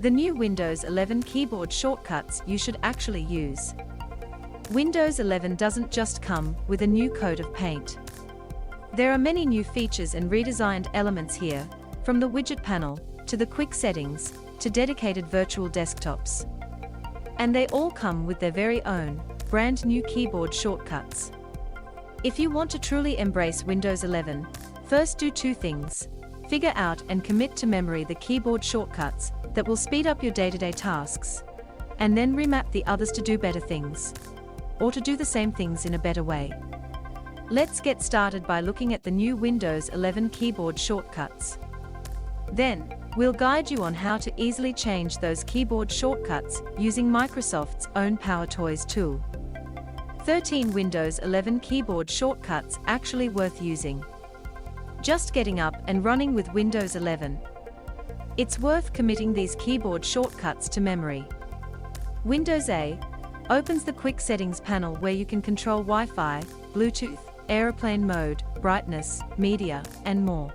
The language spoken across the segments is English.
the new Windows 11 keyboard shortcuts you should actually use. Windows 11 doesn't just come with a new coat of paint. There are many new features and redesigned elements here, from the widget panel, to the quick settings, to dedicated virtual desktops. And they all come with their very own, brand new keyboard shortcuts. If you want to truly embrace Windows 11, first do two things. Figure out and commit to memory the keyboard shortcuts that will speed up your day-to-day tasks, and then remap the others to do better things, or to do the same things in a better way. Let's get started by looking at the new Windows 11 keyboard shortcuts. Then, we'll guide you on how to easily change those keyboard shortcuts using Microsoft's own PowerToys tool. 13 Windows 11 keyboard shortcuts actually worth using. Just getting up and running with Windows 11. It's worth committing these keyboard shortcuts to memory. Windows A opens the quick settings panel where you can control Wi-Fi, Bluetooth, airplane mode, brightness, media, and more.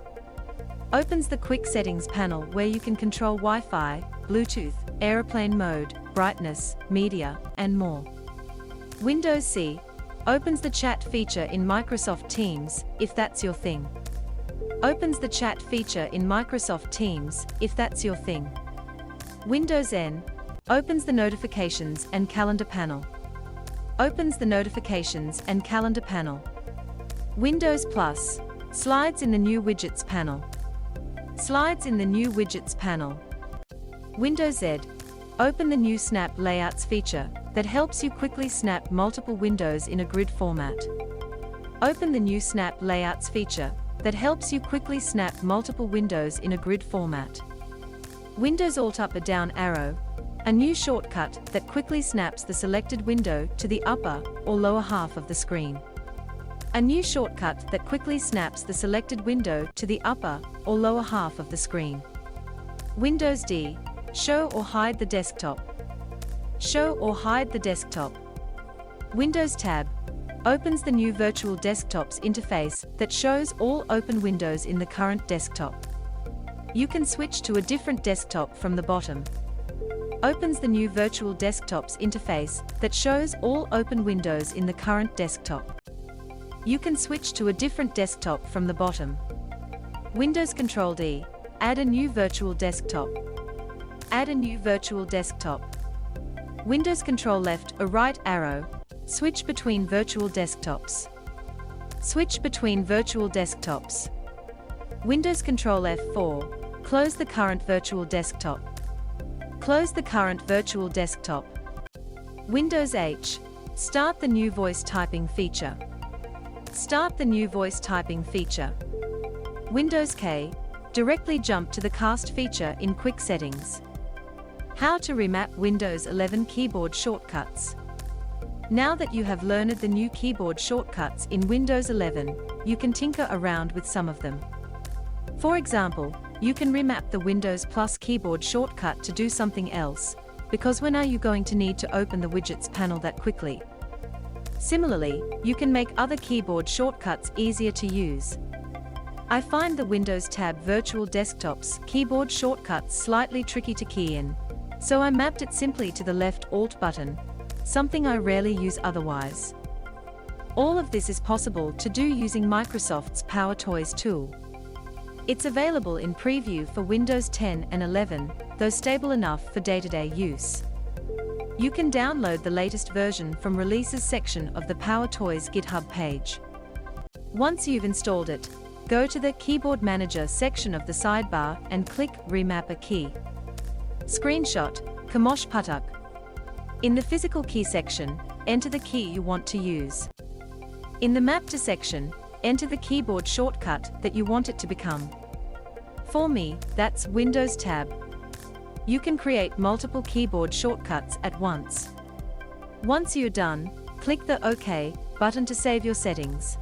Opens the quick settings panel where you can control Wi-Fi, Bluetooth, airplane mode, brightness, media, and more. Windows C opens the chat feature in Microsoft Teams, if that's your thing. Opens the chat feature in Microsoft Teams, if that's your thing. Windows N opens the notifications and calendar panel. Opens the notifications and calendar panel. Windows Plus slides in the new widgets panel. Slides in the new widgets panel. Windows Z open the new snap layouts feature that helps you quickly snap multiple windows in a grid format. Open the new snap layouts feature that helps you quickly snap multiple windows in a grid format. Windows Alt up or down arrow, a new shortcut that quickly snaps the selected window to the upper or lower half of the screen. A new shortcut that quickly snaps the selected window to the upper or lower half of the screen. Windows D, show or hide the desktop. Show or hide the desktop. Windows Tab opens the new virtual desktops interface that shows all open windows in the current desktop. You can switch to a different desktop from the bottom. Opens the new virtual desktops interface that shows all open windows in the current desktop. You can switch to a different desktop from the bottom. Windows Control D, add a new virtual desktop. Add a new virtual desktop. Windows Control left or right arrow, switch between virtual desktops. Switch between virtual desktops. Windows Control F4, close the current virtual desktop. Close the current virtual desktop. Windows H, start the new voice typing feature. Start the new voice typing feature. Windows K, directly jump to the cast feature in quick settings. How to remap Windows 11 keyboard shortcuts. Now that you have learned the new keyboard shortcuts in Windows 11, you can tinker around with some of them. For example, you can remap the Windows Plus keyboard shortcut to do something else, because when are you going to need to open the widgets panel that quickly? Similarly, you can make other keyboard shortcuts easier to use. I find the Windows Tab Virtual Desktops keyboard shortcuts slightly tricky to key in, so I mapped it simply to the left Alt button, something I rarely use otherwise. All of this is possible to do using Microsoft's PowerToys tool. It's available in preview for Windows 10 and 11, though stable enough for day-to-day use. You can download the latest version from Releases section of the PowerToys GitHub page. Once you've installed it, go to the Keyboard Manager section of the sidebar and click Remap a key. Screenshot, Kamosh Patak. In the Physical Key section, enter the key you want to use. In the Map to section, enter the keyboard shortcut that you want it to become. For me, that's Windows Tab. You can create multiple keyboard shortcuts at once. Once you're done, click the OK button to save your settings.